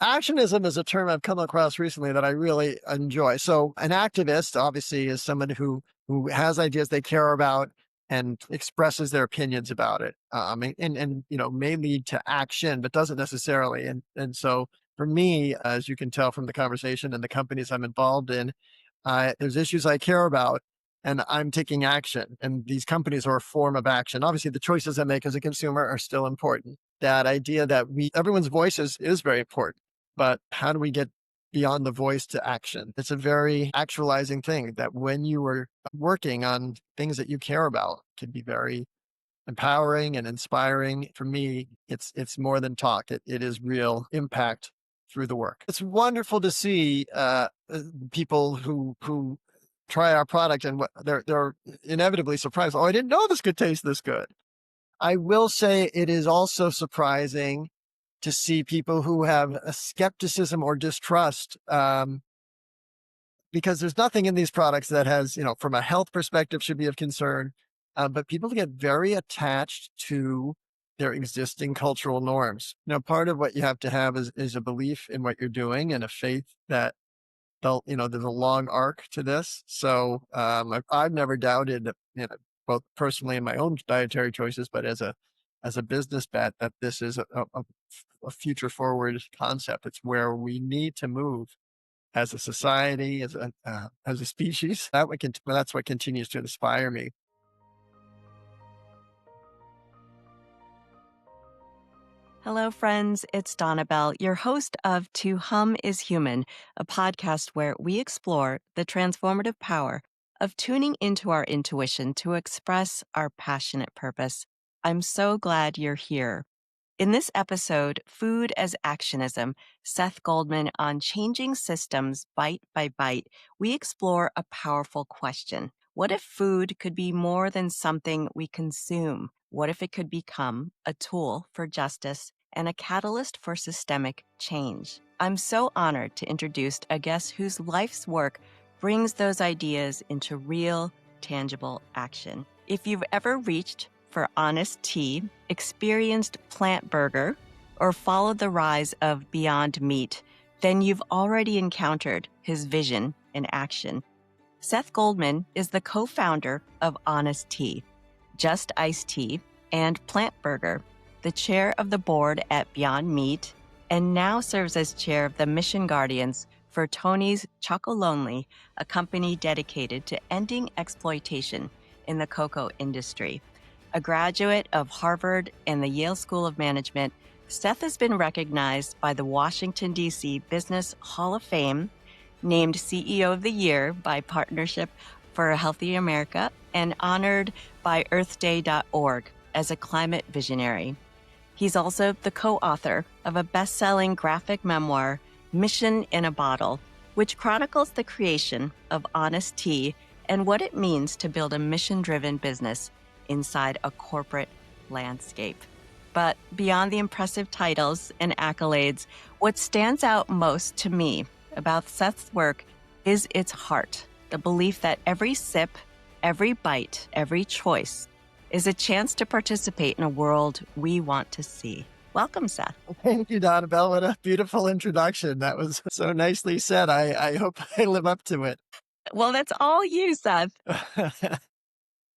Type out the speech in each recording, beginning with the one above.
Actionism is a term I've come across recently that I really enjoy. So an activist obviously is someone who has ideas they care about and expresses their opinions about it. And may lead to action, but doesn't necessarily. And so for me, as you can tell from the conversation and the companies I'm involved in, there's issues I care about and I'm taking action. And these companies are a form of action. Obviously, the choices I make as a consumer are still important. That idea that everyone's voice is very important, but how do we get beyond the voice to action? It's a very actualizing thing that when you are working on things that you care about can be very empowering and inspiring. For me, it's more than talk. It is real impact through the work. It's wonderful to see people who try our product and they're inevitably surprised. Oh, I didn't know this could taste this good. I will say it is also surprising to see people who have a skepticism or distrust, because there's nothing in these products that has, from a health perspective should be of concern. But people get very attached to their existing cultural norms. Part of what you have to have is a belief in what you're doing and a faith that there's a long arc to this. So I've never doubted, both personally in my own dietary choices, but as a business bet, that this is a future forward concept. It's where we need to move as a society, as a species. That's what continues to inspire me. Hello, friends. It's Donnabelle, your host of To Hum is Human, a podcast where we explore the transformative power of tuning into our intuition to express our passionate purpose. I'm so glad you're here. In this episode, Food as Actionism, Seth Goldman on Changing Systems Bite by Bite, we explore a powerful question. What if food could be more than something we consume? What if it could become a tool for justice and a catalyst for systemic change? I'm so honored to introduce a guest whose life's work brings those ideas into real, tangible action. If you've ever reached for honest tea, experienced plant burger, or followed the rise of Beyond Meat, then you've already encountered his vision in action. Seth Goldman is the co-founder of Honest Tea, Just Iced Tea, and Plant Burger, the chair of the board at Beyond Meat, and now serves as chair of the Mission Guardians for Tony's Chocolonely, a company dedicated to ending exploitation in the cocoa industry. A graduate of Harvard and the Yale School of Management, Seth has been recognized by the Washington, D.C. Business Hall of Fame, named CEO of the Year by Partnership for a Healthy America, and honored by earthday.org as a climate visionary. He's also the co-author of a best-selling graphic memoir, Mission in a Bottle, which chronicles the creation of Honest Tea and what it means to build a mission-driven business inside a corporate landscape. But beyond the impressive titles and accolades, what stands out most to me about Seth's work is its heart, the belief that every sip, every bite, every choice is a chance to participate in a world we want to see. Welcome, Seth. Thank you, Donnabelle. What a beautiful introduction. That was so nicely said. I hope I live up to it. Well, that's all you, Seth.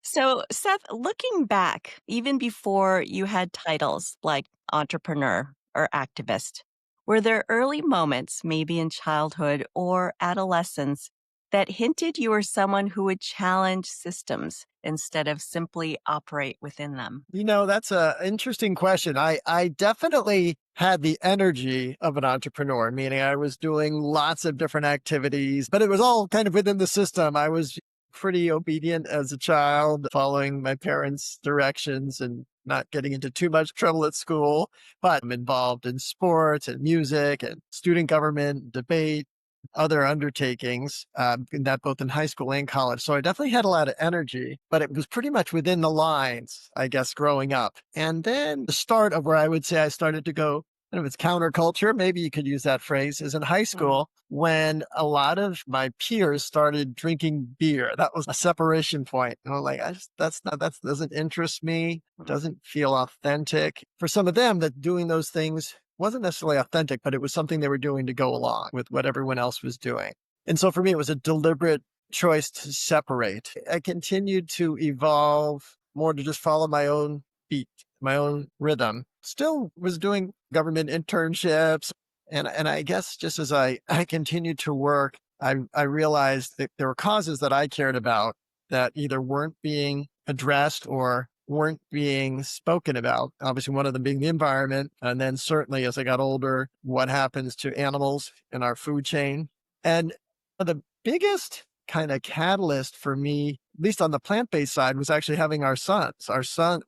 So, Seth, looking back, even before you had titles like entrepreneur or activist, were there early moments, maybe in childhood or adolescence, that hinted you were someone who would challenge systems instead of simply operate within them? That's an interesting question. I definitely had the energy of an entrepreneur, meaning I was doing lots of different activities, but it was all kind of within the system. I was pretty obedient as a child, following my parents' directions and not getting into too much trouble at school, but I'm involved in sports and music and student government, debate, other undertakings, in that both in high school and college. So I definitely had a lot of energy, but it was pretty much within the lines, I guess, growing up. And then the start of where I would say I started to go, I don't know if it's counterculture, maybe you could use that phrase, is in high school when a lot of my peers started drinking beer. That was a separation point. And I'm like, that doesn't interest me, doesn't feel authentic. For some of them, that doing those things wasn't necessarily authentic, but it was something they were doing to go along with what everyone else was doing. And so for me, it was a deliberate choice to separate. I continued to evolve more to just follow my own beat, my own rhythm. Still was doing government internships. And I guess just as I continued to work, I realized that there were causes that I cared about that either weren't being addressed or weren't being spoken about. Obviously, one of them being the environment. And then certainly as I got older, what happens to animals in our food chain. And the biggest kind of catalyst for me, at least on the plant-based side, was actually having our sons.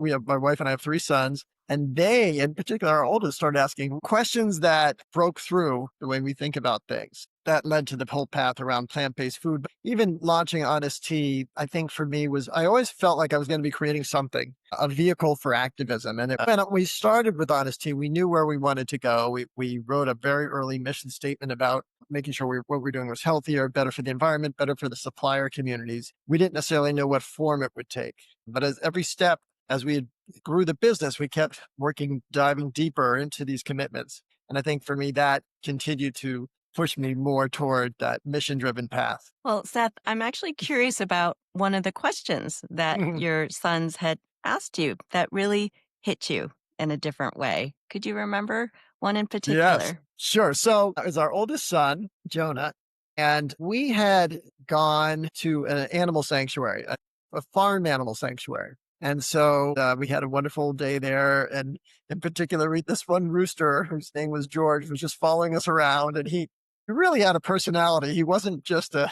We have, my wife and I have 3 sons, and they, in particular, our oldest, started asking questions that broke through the way we think about things. That led to the whole path around plant-based food. But even launching Honest Tea, I think for me was, I always felt like I was going to be creating something, a vehicle for activism. And when we started with Honest Tea, we knew where we wanted to go. We wrote a very early mission statement about making sure what we're doing was healthier, better for the environment, better for the supplier communities. We didn't necessarily know what form it would take. But as every step, as we grew the business, we kept working, diving deeper into these commitments. And I think for me, that continued to push me more toward that mission-driven path. Well, Seth, I'm actually curious about one of the questions that your sons had asked you that really hit you in a different way. Could you remember one in Yes, particular? sure. So it was our oldest son, Jonah, and we had gone to an animal sanctuary, a farm animal sanctuary. And so we had a wonderful day there. And in particular, this one rooster, whose name was George, was just following us around. And he really had a personality. He wasn't just a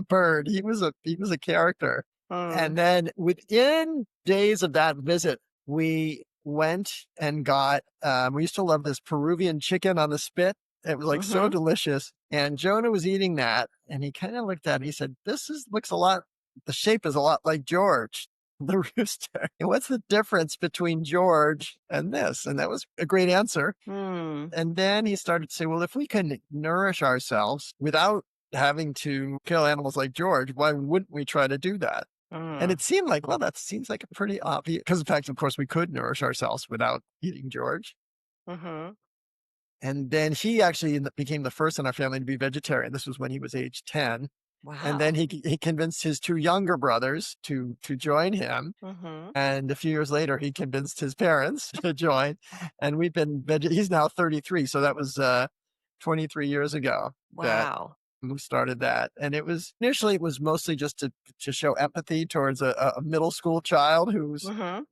bird. He was a character. Mm, And then within days of that visit, we went and got, we used to love this Peruvian chicken on the spit. It was like so mm-hmm, delicious. And Jonah was eating that and he kind of looked at it. He said, looks a lot, the shape is a lot like George, the rooster. And what's the difference between George and this? And that was a great answer. mm, And then he started to say, well, if we can nourish ourselves without having to kill animals like George, why wouldn't we try to do that? And mm, it seemed like, well, that seems like a pretty obvious, because in fact, of course, we could nourish ourselves without eating George. mm-hmm. And then he actually became the first in our family to be vegetarian. This was when he was age 10. And then Wow. he convinced his 2 younger brothers to join him. Mm-hmm. And a few years later, he convinced his parents to join. And he's now 33. So that was 23 years ago that Wow. we started that. And initially it was mostly just to show empathy towards a middle school child who's Mm-hmm.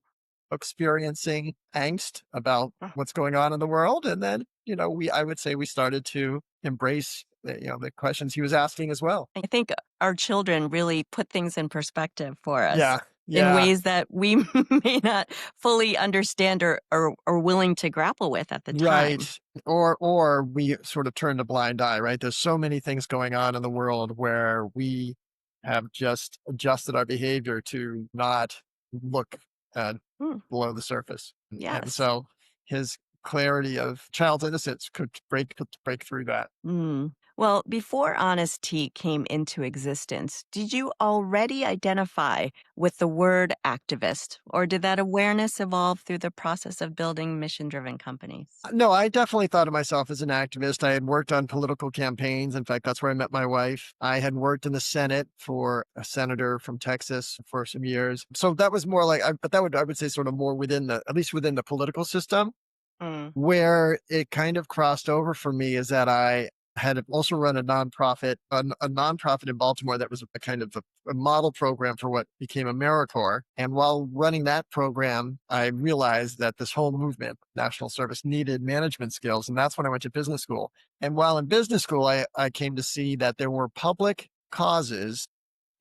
experiencing angst about what's going on in the world. And then, I would say we started to embrace the questions he was asking as well. I think our children really put things in perspective for us Yeah. in Yeah. ways that we may not fully understand or willing to grapple with at the time. Right. Or we sort of turn a blind eye, right? There's so many things going on in the world where we have just adjusted our behavior to not look uh, Hmm, below the surface. And yes. so his clarity of child's innocence could break through that. Mm. Well, before honesty came into existence, did you already identify with the word activist, or did that awareness evolve through the process of building mission driven companies? No, I definitely thought of myself as an activist. I had worked on political campaigns. In fact, that's where I met my wife. I had worked in the Senate for a senator from Texas for some years. So that was more like, but I would say sort of more at least within the political system. Mm, Where it kind of crossed over for me is that I had also run a nonprofit in Baltimore that was a kind of a model program for what became AmeriCorps. And while running that program, I realized that this whole movement, national service, needed management skills. And that's when I went to business school. And while in business school, I came to see that there were public causes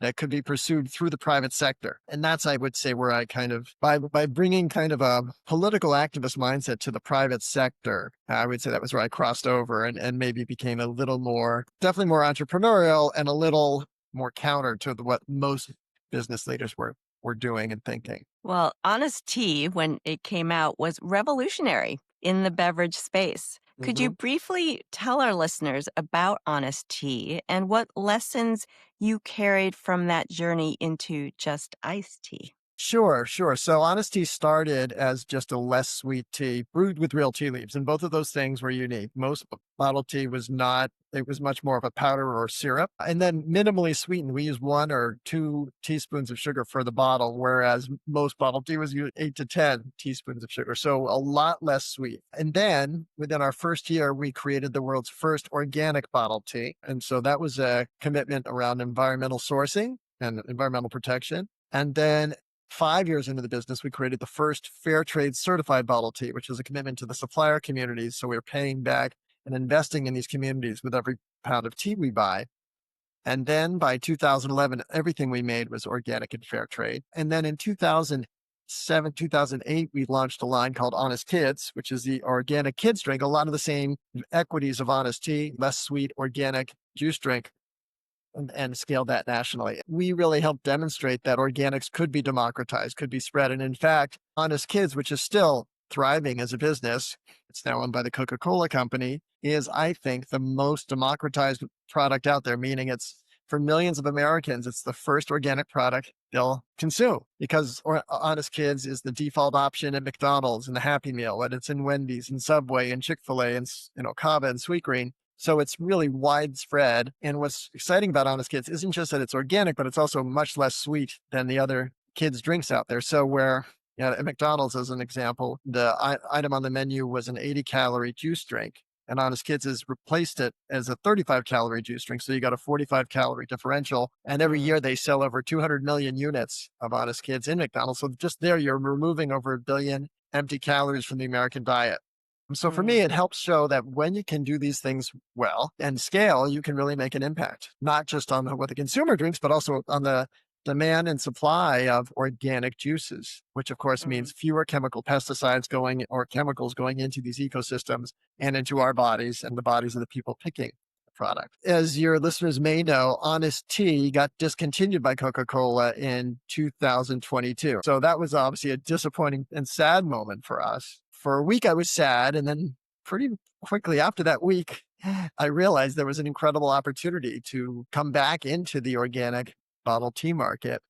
that could be pursued through the private sector. And that's, I would say, where I kind of, by bringing kind of a political activist mindset to the private sector, I would say that was where I crossed over and maybe became a little more, definitely more entrepreneurial and a little more counter to what most business leaders were doing and thinking. well, Honest Tea, when it came out, was revolutionary in the beverage space. Could you Mhm. briefly tell our listeners about Honest Tea and what lessons you carried from that journey into just iced tea? Sure, sure. So Honest Tea started as just a less sweet tea brewed with real tea leaves, and both of those things were unique. Most bottled tea was not, it was much more of a powder or syrup, and then minimally sweetened. We use 1 or 2 teaspoons of sugar for the bottle, whereas most bottled tea was 8 to 10 teaspoons of sugar. So a lot less sweet. And then within our first year, we created the world's first organic bottled tea. And so that was a commitment around environmental sourcing and environmental protection. And then 5 years into the business, we created the first fair trade certified bottle tea, which is a commitment to the supplier communities. So we're paying back and investing in these communities with every pound of tea we buy. And then by 2011, everything we made was organic and fair trade. And then in 2007, 2008, we launched a line called Honest Kids, which is the organic kids drink. A lot of the same equities of Honest Tea, less sweet, organic juice drink, and scale that nationally. We really helped demonstrate that organics could be democratized, could be spread. And in fact, Honest Kids, which is still thriving as a business, it's now owned by the Coca-Cola company, is, I think, the most democratized product out there, meaning it's for millions of Americans, it's the first organic product they'll consume because Honest Kids is the default option at McDonald's and the Happy Meal, and it's in Wendy's and Subway and Chick-fil-A and Cava and Sweetgreen. So it's really widespread. And what's exciting about Honest Kids isn't just that it's organic, but it's also much less sweet than the other kids' drinks out there. So where at McDonald's, as an example, the item on the menu was an 80-calorie juice drink, and Honest Kids has replaced it as a 35-calorie juice drink. So you got a 45-calorie differential. And every year they sell over 200 million units of Honest Kids in McDonald's. So just there, you're removing over 1 billion empty calories from the American diet. So for me, Mm. it helps show that when you can do these things well and scale, you can really make an impact, not just on what the consumer drinks, but also on the demand and supply of organic juices, which of course Mm. means fewer chemical pesticides going or chemicals going into these ecosystems and into our bodies and the bodies of the people picking the product. As your listeners may know, Honest Tea got discontinued by Coca-Cola in 2022. So that was obviously a disappointing and sad moment for us. For a week, I was sad. And then pretty quickly after that week, I realized there was an incredible opportunity to come back into the organic bottled tea market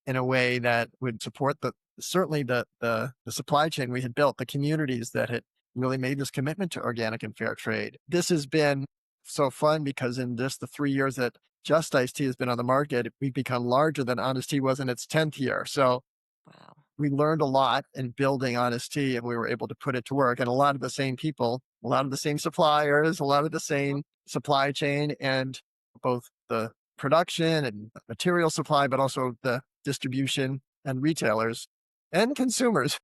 in a way that would support certainly the supply chain we had built, the communities that had really made this commitment to organic and fair trade. This has been so fun because in just the 3 years that Just Iced Tea has been on the market, we've become larger than Honest Tea was in its 10th year. So Wow. we learned a lot in building Honest Tea, and we were able to put it to work. And a lot of the same people, a lot of the same suppliers, a lot of the same supply chain, and both the production and material supply, but also the distribution and retailers and consumers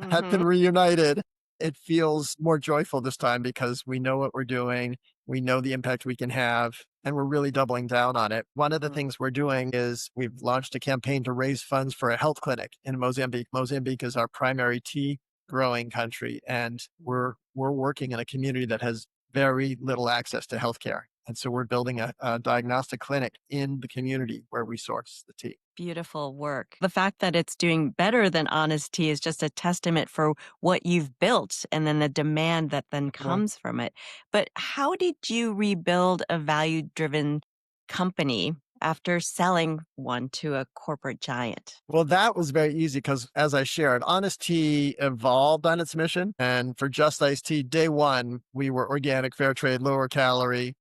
have been Mm-hmm. reunited. It feels more joyful this time because we know what we're doing. We know the impact we can have, and we're really doubling down on it. One of the things we're doing is we've launched a campaign to raise funds for a health clinic in Mozambique. Mozambique is our primary tea growing country, and we're working in a community that has very little access to healthcare. And so we're building a diagnostic clinic in the community where we source the tea. Beautiful work. The fact that it's doing better than Honest Tea is just a testament for what you've built and then the demand that then Yeah. comes from it. But how did you rebuild a value-driven company after selling one to a corporate giant? Well, that was very easy because, as I shared, Honest Tea evolved on its mission. And for Just Iced Tea, day one, we were organic, fair trade, lower calorie.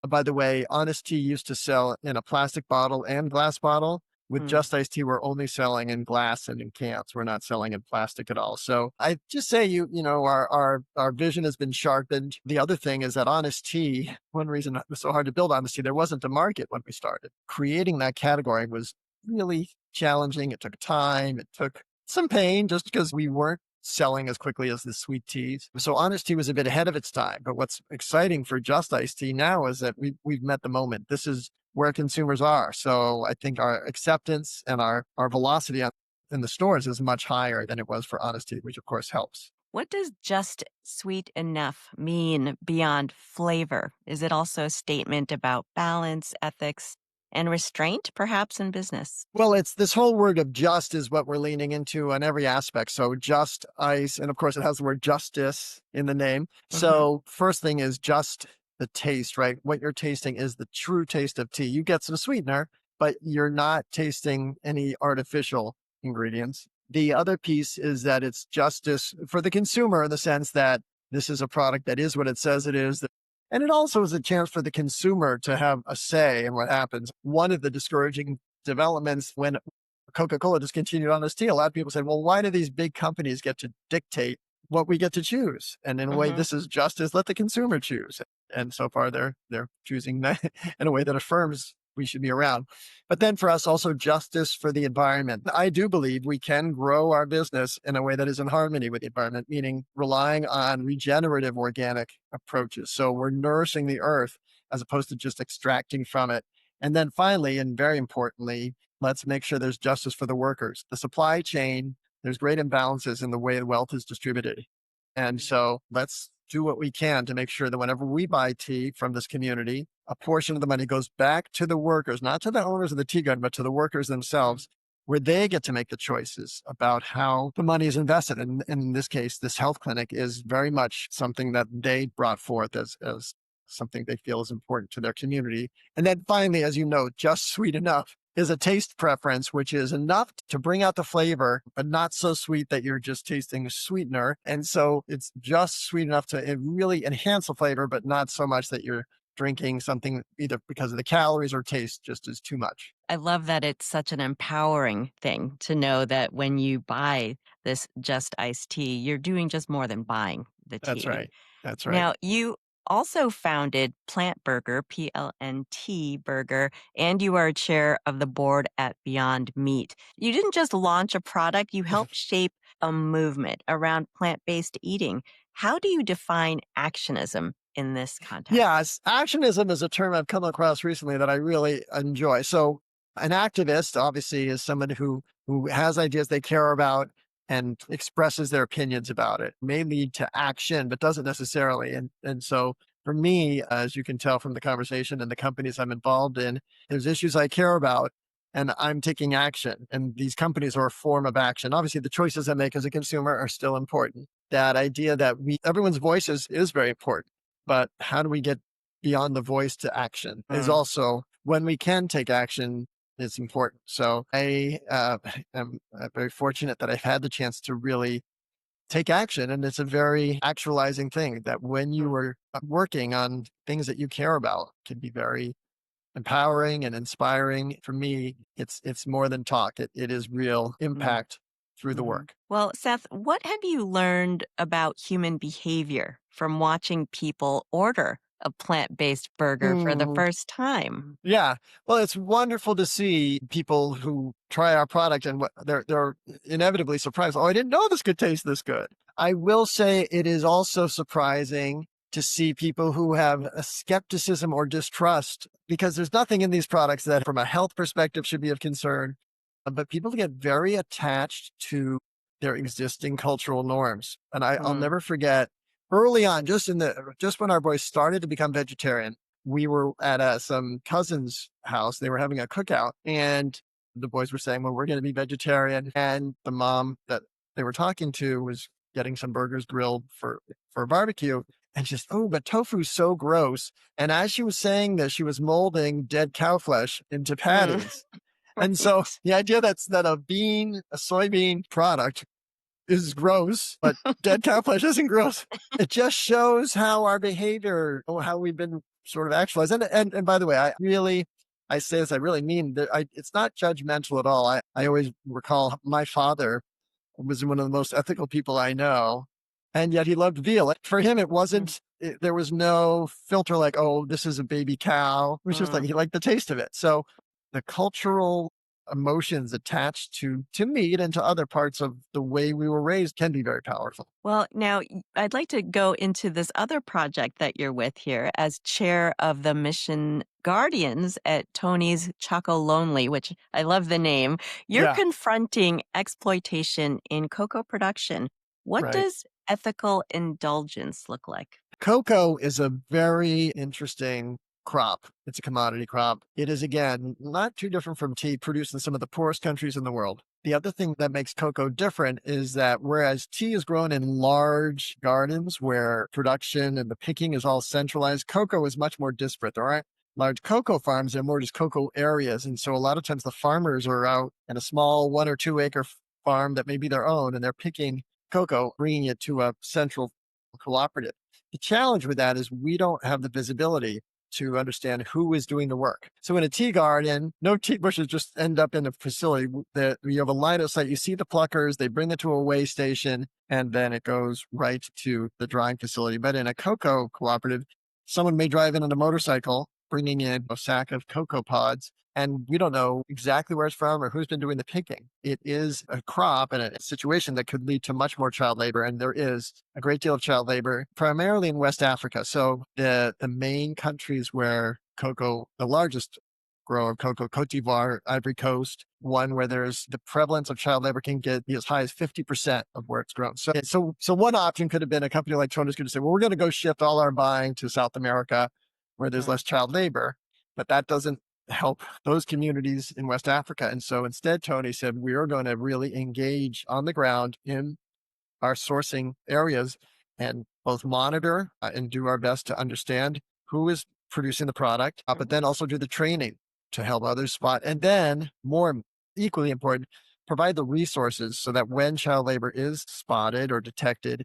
By the way, Honest Tea used to sell in a plastic bottle and glass bottle. With Mm. Just Iced Tea, we're only selling in glass and in cans. We're not selling in plastic at all. So I just say our vision has been sharpened. The other thing is that Honest Tea, one reason it was so hard to build Honest Tea, there wasn't a market when we started. Creating that category was really challenging. It took time. It took some pain just because we weren't selling as quickly as the sweet teas. So Honest Tea was a bit ahead of its time. But what's exciting for Just Iced Tea now is that we've met the moment. This is where consumers are. So I think our acceptance and our velocity in the stores is much higher than it was for Honest Tea, which of course helps. What does just sweet enough mean beyond flavor? Is it also a statement about balance, ethics, and restraint, perhaps in business? Well, it's this whole word of just is what we're leaning into on every aspect. So just ice, and of course it has the word justice in the name. Hmm. So first thing is just the taste, right? What you're tasting is the true taste of tea. You get some sweetener, but you're not tasting any artificial ingredients. The other piece is that it's justice for the consumer in the sense that this is a product that is what it says it is. And it also is a chance for the consumer to have a say in what happens. One of the discouraging developments when Coca-Cola discontinued on this tea, a lot of people said, well, why do these big companies get to dictate what we get to choose? And in a way, Hmm. this is justice. Let the consumer choose. And so far, they're choosing that in a way that affirms we should be around. But then for us, also justice for the environment. I do believe we can grow our business in a way that is in harmony with the environment, meaning relying on regenerative organic approaches. So we're nourishing the earth as opposed to just extracting from it. And then finally, and very importantly, let's make sure there's justice for the workers. The supply chain, there's great imbalances in the way wealth is distributed. And so let's do what we can to make sure that whenever we buy tea from this community, a portion of the money goes back to the workers, not to the owners of the tea garden, but to the workers themselves, where they get to make the choices about how the money is invested. And in this case, this health clinic is very much something that they brought forth as something they feel is important to their community. And then finally, as you know, just sweet enough is a taste preference, which is enough to bring out the flavor, but not so sweet that you're just tasting a sweetener. And so it's just sweet enough to really enhance the flavor, but not so much that you're drinking something either because of the calories or taste just is too much. I love that it's such an empowering thing to know that when you buy this just iced tea, you're doing just more than buying the That's tea. right. That's right. Now, you also founded Plant Burger, PLNT Burger, and you are chair of the board at Beyond Meat. You didn't just launch a product, you helped shape a movement around plant based eating. How do you define actionism in this context? Yes, actionism is a term I've come across recently that I really enjoy. So, an activist obviously is someone who has ideas they care about and expresses their opinions about it. May lead to action, but doesn't necessarily. And so, for me, as you can tell from the conversation and the companies I'm involved in, there's issues I care about, and I'm taking action. And these companies are a form of action. Obviously, the choices I make as a consumer are still important. That idea that everyone's voice is very important, but how do we get beyond the voice to action is Mm, also when we can take action is important. So I am very fortunate that I've had the chance to really take action. And it's a very actualizing thing that when you mm, are working on things that you care about can be very empowering and inspiring. For me, it's more than talk. It is real mm. impact through the Mhm. work. Well, Seth, what have you learned about human behavior from watching people order a plant based burger for the Hmm. first time? Yeah. Well, it's wonderful to see people who try our product and what they're inevitably surprised. Oh, I didn't know this could taste this good. I will say it is also surprising to see people who have a skepticism or distrust because there's nothing in these products that from a health perspective should be of concern. But people get very attached to their existing cultural norms. And I'll Mm, never forget early on, just when our boys started to become vegetarian, we were at some cousin's house. They were having a cookout, and the boys were saying, "Well, we're going to be vegetarian." And the mom that they were talking to was getting some burgers grilled for a barbecue, and just, "Oh, but tofu's so gross." And as she was saying this, she was molding dead cow flesh into mm, patties. And so right. the idea that a soybean product is gross, but dead cow flesh isn't gross. It just shows how our behavior, or how we've been sort of actualized. And by the way, I say this, I really mean that it's not judgmental at all. I always recall my father was one of the most ethical people I know. And yet he loved veal. For him, Mm, there was no filter like, oh, this is a baby cow. It was just like, mm. he liked the taste of it. So the cultural emotions attached to meat and to other parts of the way we were raised can be very powerful. Well, now I'd like to go into this other project that you're with here as chair of the Mission Guardians at Tony's Choco Lonely, which I love the name. You're Yeah, confronting exploitation in cocoa production. What right. does ethical indulgence look like? Cocoa is a very interesting crop. It's a commodity crop. It is, again, not too different from tea produced in some of the poorest countries in the world. The other thing that makes cocoa different is that whereas tea is grown in large gardens where production and the picking is all centralized, cocoa is much more disparate. There aren't large cocoa farms, they're more just cocoa areas. And so a lot of times the farmers are out in a small 1 or 2 acre farm that may be their own, and they're picking cocoa, bringing it to a central cooperative. The challenge with that is we don't have the visibility to understand who is doing the work. So in a tea garden, no tea bushes just end up in a facility that you have a line of sight. You see the pluckers, they bring it to a weigh station, and then it goes right to the drying facility. But in a cocoa cooperative, someone may drive in on a motorcycle, bringing in a sack of cocoa pods, and we don't know exactly where it's from or who's been doing the picking. It is a crop and a situation that could lead to much more child labor. And there is a great deal of child labor, primarily in West Africa. So the main countries where cocoa, the largest grower of cocoa, Cote d'Ivoire, Ivory Coast, one where there's the prevalence of child labor can get as high as 50% of where it's grown. So one option could have been a company like Tony's could say, well, we're going to go shift all our buying to South America where there's Mm, less child labor, but that doesn't help those communities in West Africa. And so instead, Tony said, we are going to really engage on the ground in our sourcing areas and both monitor and do our best to understand who is producing the product, but mhm, then also do the training to help others spot. And then, more equally important, provide the resources so that when child labor is spotted or detected,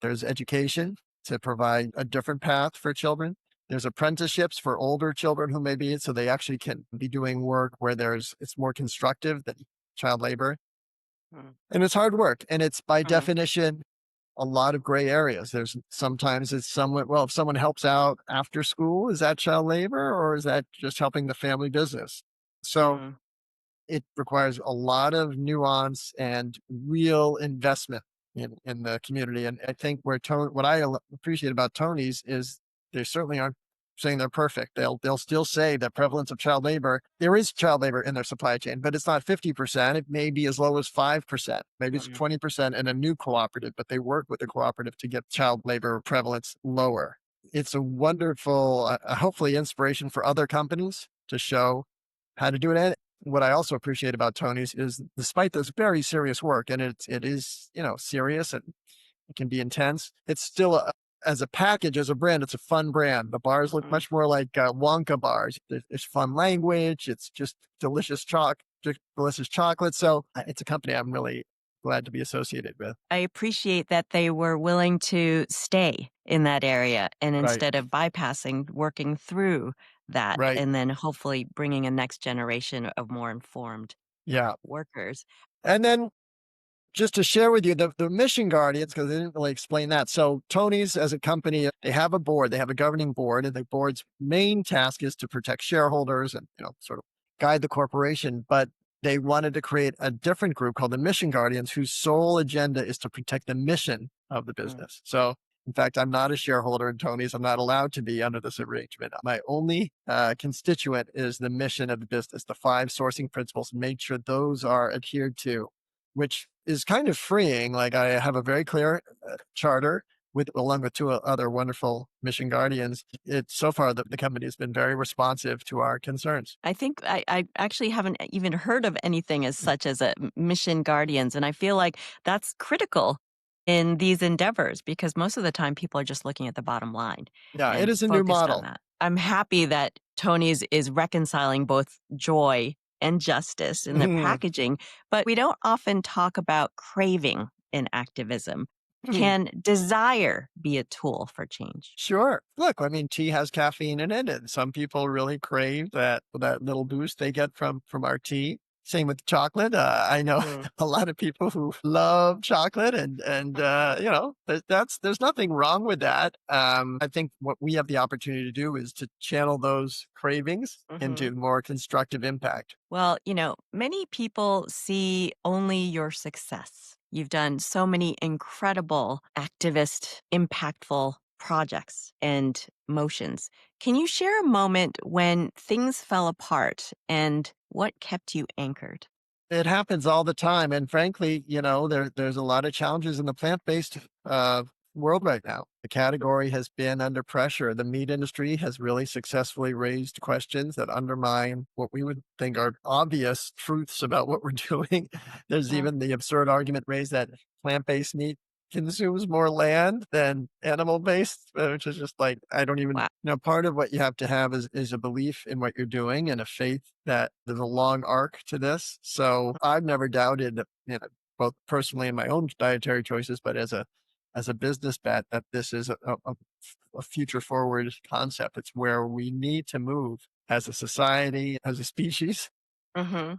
there's education to provide a different path for children. There's apprenticeships for older children who may be, so they actually can be doing work where it's more constructive than child labor. mm, And it's hard work. And it's by mhm, definition a lot of gray areas. There's sometimes it's somewhat, well, if someone helps out after school, is that child labor or is that just helping the family business? So mm, it requires a lot of nuance and real investment in the community. And I think what I appreciate about Tony's is they certainly aren't saying they're perfect. They'll still say the prevalence of child labor. There is child labor in their supply chain, but it's not 50%. It may be as low as 5%. Maybe it's mm. 20% in a new cooperative, but they work with the cooperative to get child labor prevalence lower. It's a wonderful, hopefully inspiration for other companies to show how to do it. And what I also appreciate about Tony's is despite this very serious work, and it is, serious and it can be intense, it's still as a package, as a brand, it's a fun brand. The bars look Mm. much more like Wonka bars. It's fun language. It's just delicious chocolate. So it's a company I'm really glad to be associated with. I appreciate that they were willing to stay in that area and Right. instead of bypassing, working through that Right. and then hopefully bringing a next generation of more informed Yeah. workers. And then just to share with you the mission guardians, because they didn't really explain that. So Tony's as a company, they have a board, they have a governing board, and the board's main task is to protect shareholders and sort of guide the corporation. But they wanted to create a different group called the Mission Guardians, whose sole agenda is to protect the mission of the Mm, business. So in fact, I'm not a shareholder in Tony's. I'm not allowed to be under this arrangement. My only constituent is the mission of the business, the 5 sourcing principles, make sure those are adhered to, which is kind of freeing. Like I have a very clear charter with along with 2 other wonderful mission guardians. It's so far the company has been very responsive to our concerns. I think I actually haven't even heard of anything as such as a mission guardians. And I feel like that's critical in these endeavors because most of the time people are just looking at the bottom line Yeah, it and is a new focused on model. that. I'm happy that Tony's is reconciling both joy and justice in their packaging, but we don't often talk about craving in activism. Can desire be a tool for change? Sure. Look, I mean, tea has caffeine in it, and some people really crave that little boost they get from our tea. Same with chocolate. I know Mm, a lot of people who love chocolate, and there's nothing wrong with that. I think what we have the opportunity to do is to channel those cravings mhm. into more constructive impact. Well, many people see only your success. You've done so many incredible activist, impactful projects and motions. Can you share a moment when things fell apart and what kept you anchored? It happens all the time, and frankly, there's a lot of challenges in the plant-based world right now. The category has been under pressure. The meat industry has really successfully raised questions that undermine what we would think are obvious truths about what we're doing. There's Mm, even the absurd argument raised that plant-based meat consumes more land than animal based, which is just like, I don't even, Wow. part of what you have to have is a belief in what you're doing and a faith that there's a long arc to this. So I've never doubted, both personally in my own dietary choices, but as a business bet that this is a future forward concept. It's where we need to move as a society, as a species. Hmm.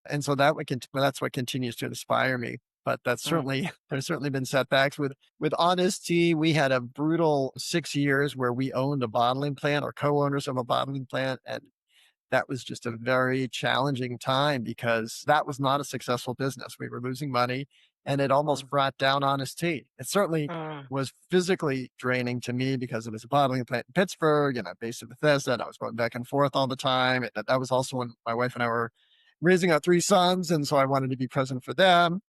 And so that's what continues to inspire me. But that's certainly there's certainly been setbacks with honesty. We had a brutal 6 years where we owned a bottling plant or co-owners of a bottling plant, and that was just a very challenging time because that was not a successful business. We were losing money and it almost brought down honest tea. It certainly was physically draining to me because it was a bottling plant in Pittsburgh and I'm based in Bethesda and I was going back and forth all the time. And that was also when my wife and I were raising our three sons. And so I wanted to be present for them.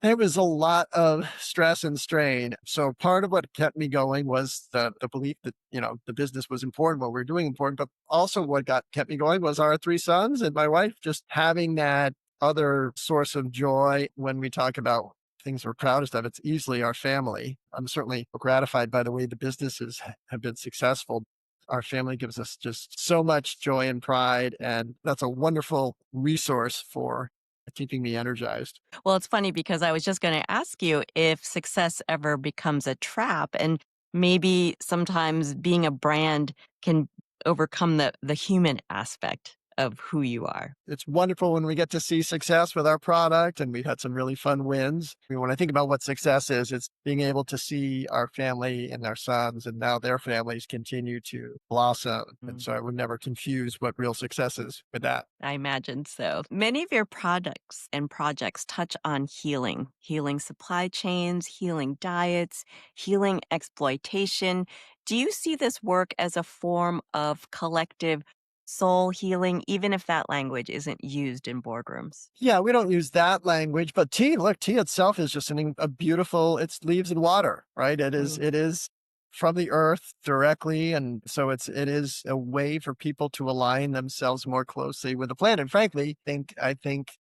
It was a lot of stress and strain. So part of what kept me going was the belief that, the business was important, what we were doing important, but also what kept me going was our three sons and my wife just having that other source of joy when we talk about things we're proudest of. It's easily our family. I'm certainly gratified by the way the businesses have been successful. Our family gives us just so much joy and pride. And that's a wonderful resource for keeping me energized. Well, it's funny because I was just going to ask you if success ever becomes a trap, and maybe sometimes being a brand can overcome the human aspect of who you are. It's wonderful when we get to see success with our product, and we've had some really fun wins. When I think about what success is, it's being able to see our family and our sons and now their families continue to blossom. And so I would never confuse what real success is with that. I imagine so. Many of your products and projects touch on healing, healing supply chains, healing diets, healing exploitation. Do you see this work as a form of collective soul healing, even if that language isn't used in boardrooms? Yeah, we don't use that language, but tea itself is just a beautiful, it's leaves and water, right? Mm. It is from the earth directly. And so it is a way for people to align themselves more closely with the planet. And frankly, I think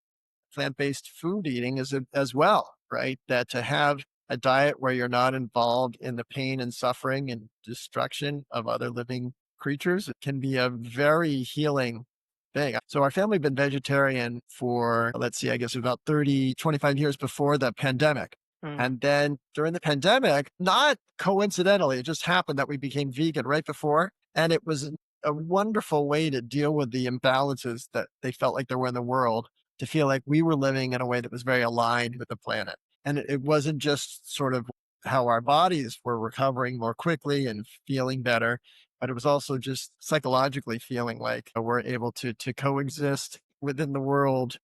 plant-based food eating as well, right? That to have a diet where you're not involved in the pain and suffering and destruction of other living creatures, it can be a very healing thing. So our family had been vegetarian for, let's see, I guess about 30, 25 years before the pandemic. Mm. And then during the pandemic, not coincidentally, it just happened that we became vegan right before. And it was a wonderful way to deal with the imbalances that they felt like there were in the world, to feel like we were living in a way that was very aligned with the planet. And it wasn't just sort of how our bodies were recovering more quickly and feeling better, but it was also just psychologically feeling like we're able to coexist within the world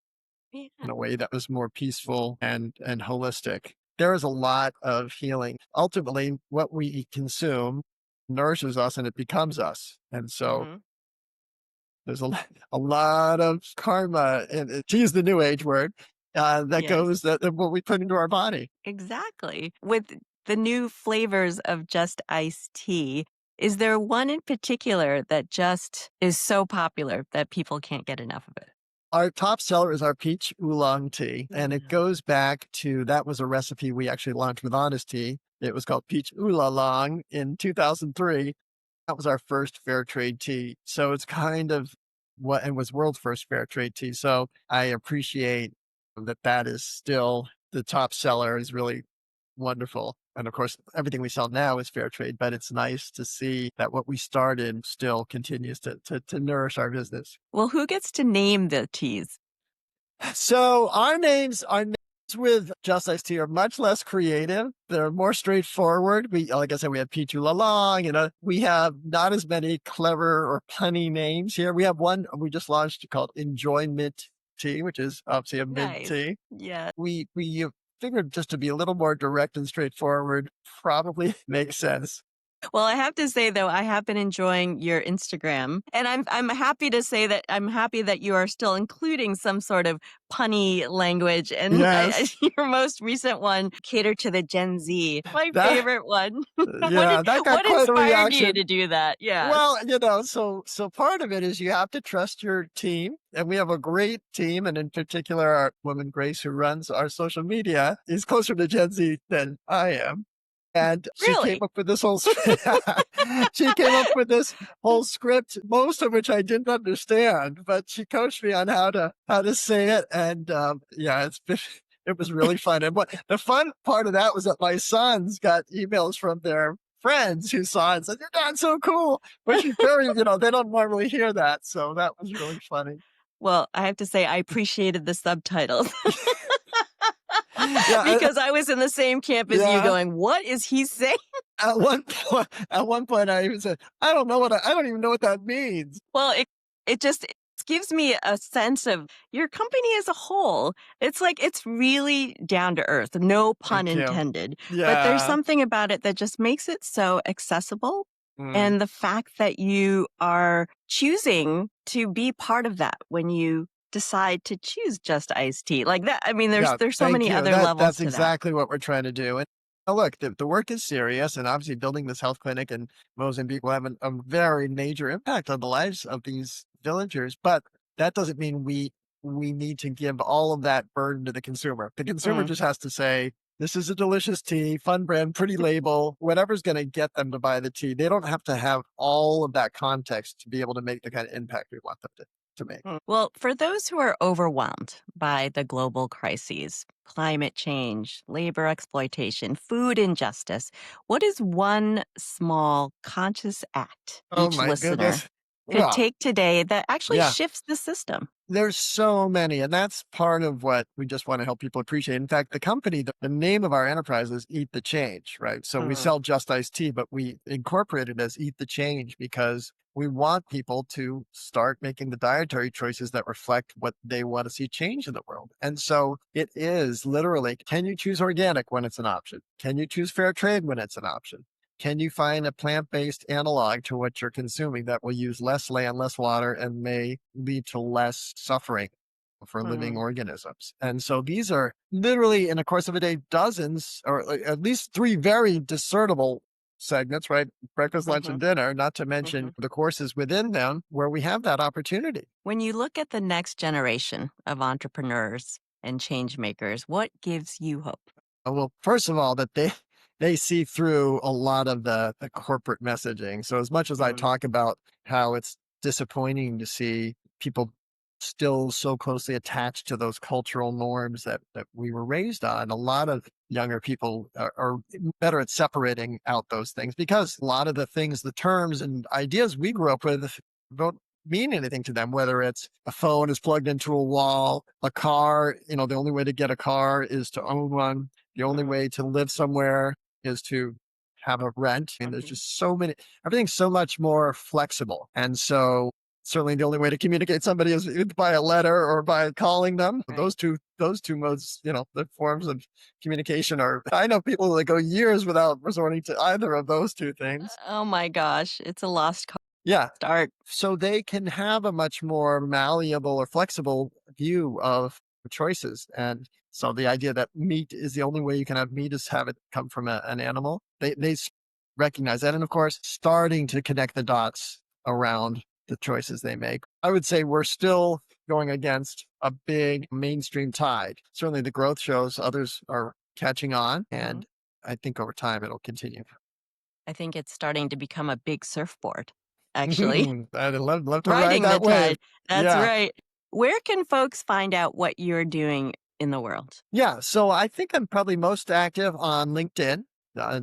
Yeah. in a way that was more peaceful and holistic. There is a lot of healing. Ultimately, what we consume nourishes us and it becomes us. And so Hmm. there's a lot of karma, and to use the new age word, that Yes. goes that what we put into our body. Exactly. With the new flavors of just iced tea, is there one in particular that just is so popular that people can't get enough of it? Our top seller is our peach oolong tea, and it Mm. goes back to that was a recipe we actually launched with Honest Tea. It was called peach oolong in 2003. That was our first fair trade tea. So it's kind of what and was world's first fair trade tea. So I appreciate that is still the top seller is really wonderful. And of course, everything we sell now is fair trade, but it's nice to see that what we started still continues to nourish our business. Well, who gets to name the teas? So our names with Just Ice Tea are much less creative. They're more straightforward. Like I said, we have Pichu Lalong, we have not as many clever or punny names here. We have one we just launched called Enjoyment Tea, which is obviously a mint Nice. tea. Yeah. We figured just to be a little more direct and straightforward probably makes sense. Well, I have to say though, I have been enjoying your Instagram, and I'm happy to say that I'm happy that you are still including some sort of punny language. And Yes. your most recent one catered to the Gen Z, my That favorite one. yeah, that got What quite a inspired you reaction. to do that? Yes. Well, so part of it is you have to trust your team, and we have a great team, and in particular, our woman Grace, who runs our social media, is closer to Gen Z than I am, and she came Really? up with this whole she came up with this whole script, most of which I didn't understand, but she coached me on how to say it, and yeah, it was really fun. And what the fun part of that was that my sons got emails from their friends who saw it and said, "You're not so cool," which is very, they don't normally hear that. So that was really funny. Well, I have to say I appreciated the subtitles Yeah, because I was in the same camp as you yeah. going, "What is he saying?" At one point, I even said, I don't even know what that means." Well, it just it gives me a sense of your company as a whole. It's like it's really down to earth, no pun Thank you. intended. But there's Yeah. something about it that just makes it so accessible. Mm. And the fact that you are choosing to be part of that when you decide to choose just iced tea like that. I mean, Yeah, there's so thank many you. other levels That's to that. exactly what we're trying to do. And look, the work is serious, and obviously building this health clinic in Mozambique will have a very major impact on the lives of these villagers. But that doesn't mean we need to give all of that burden to the consumer. The consumer Mm. just has to say, "This is a delicious tea, fun brand, pretty label, whatever's going to get them to buy the tea." They don't have to have all of that context to be able to make the kind of impact we want them to make. Well, for those who are overwhelmed by the global crises, climate change, labor exploitation, food injustice, what is one small conscious act Oh each my listener goodness. could Well, take today that actually yeah. shifts the system? There's so many, and that's part of what we just want to help people appreciate. In fact, the name of our enterprise is Eat the Change, right? So we Mm, sell just iced tea, but we incorporate it as Eat the Change because we want people to start making the dietary choices that reflect what they want to see change in the world. And so it is literally, can you choose organic when it's an option? Can you choose fair trade when it's an option? Can you find a plant-based analog to what you're consuming that will use less land, less water, and may lead to less suffering for living mm, organisms? And so these are literally, in the course of a day, dozens, or at least three very discernible segments, right? Breakfast, lunch, mhm, and dinner, not to mention mhm. the courses within them where we have that opportunity. When you look at the next generation of entrepreneurs and change makers, what gives you hope? Well, first of all, that they see through a lot of the corporate messaging. So as much as I Mm, talk about how it's disappointing to see people still so closely attached to those cultural norms that we were raised on, a lot of younger people are better at separating out those things because a lot of the things, the terms and ideas we grew up with don't mean anything to them, whether it's a phone is plugged into a wall, a car, the only way to get a car is to own one, the only mm, way to live somewhere is to have a rent. I mean, there's mhm. just everything's so much more flexible. And so certainly the only way to communicate somebody is by a letter or by calling them. Right. Those two modes, the forms of communication I know people that go years without resorting to either of those two things. Oh my gosh, it's a lost Yeah. art. So they can have a much more malleable or flexible view of choices. And so the idea that meat is the only way you can have meat is have it come from an animal. They recognize that. And of course, starting to connect the dots around the choices they make. I would say we're still going against a big mainstream tide. Certainly the growth shows others are catching on. Mhm. And I think over time it'll continue. I think it's starting to become a big surfboard, actually. I'd love to ride Riding the that wave. tide. That's Yeah. right. Where can folks find out what you're doing in the world? Yeah, so I think I'm probably most active on LinkedIn,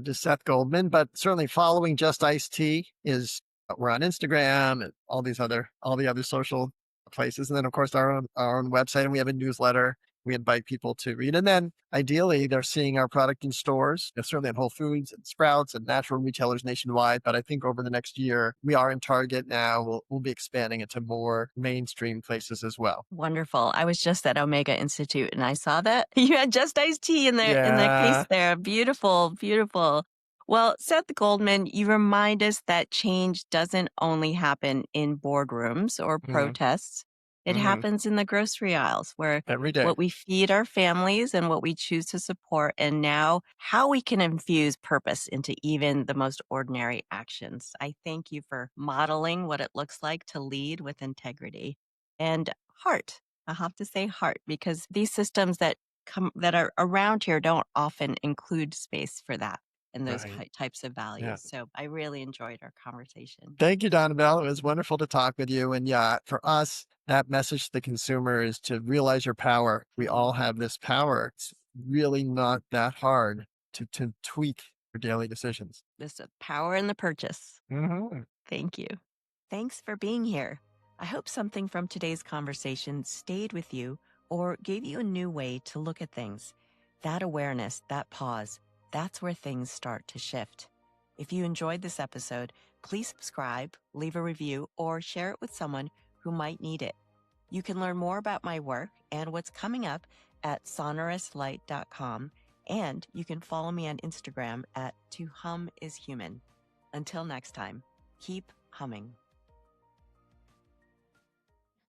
just Seth Goldman, but certainly following Just Ice Tea is we're on Instagram and all the other social places, and then of course our own website, and we have a newsletter. We invite people to read, and then ideally they're seeing our product in stores, certainly at Whole Foods and Sprouts and natural retailers nationwide. But I think over the next year we are in Target now. We'll be expanding into more mainstream places as well. Wonderful. I was just at Omega Institute and I saw that you had just iced tea in the case Yeah. there. Beautiful, beautiful. Well, Seth Goldman, you remind us that change doesn't only happen in boardrooms or Mm, protests. It mhm. happens in the grocery aisles where Every day. what we feed our families and what we choose to support, and now how we can infuse purpose into even the most ordinary actions. I thank you for modeling what it looks like to lead with integrity and heart. I have to say heart because these systems that are around here don't often include space for that and those Right. types of Yeah. values. So I really enjoyed our conversation. Thank you, Donnabelle. It was wonderful to talk with you. And yeah, for us, that message to the consumer is to realize your power. We all Mm, have this power. It's really not that hard to tweak your daily decisions. This power in the purchase. Mhm. Thank you. Thanks for being here. I hope something from today's conversation stayed with you or gave you a new way to look at things. That awareness, that pause, that's where things start to shift. If you enjoyed this episode, please subscribe, leave a review, or share it with someone who might need it. You can learn more about my work and what's coming up at sonorous.light.com, and you can follow me on Instagram at To Hum Is Human. Until next time, keep humming.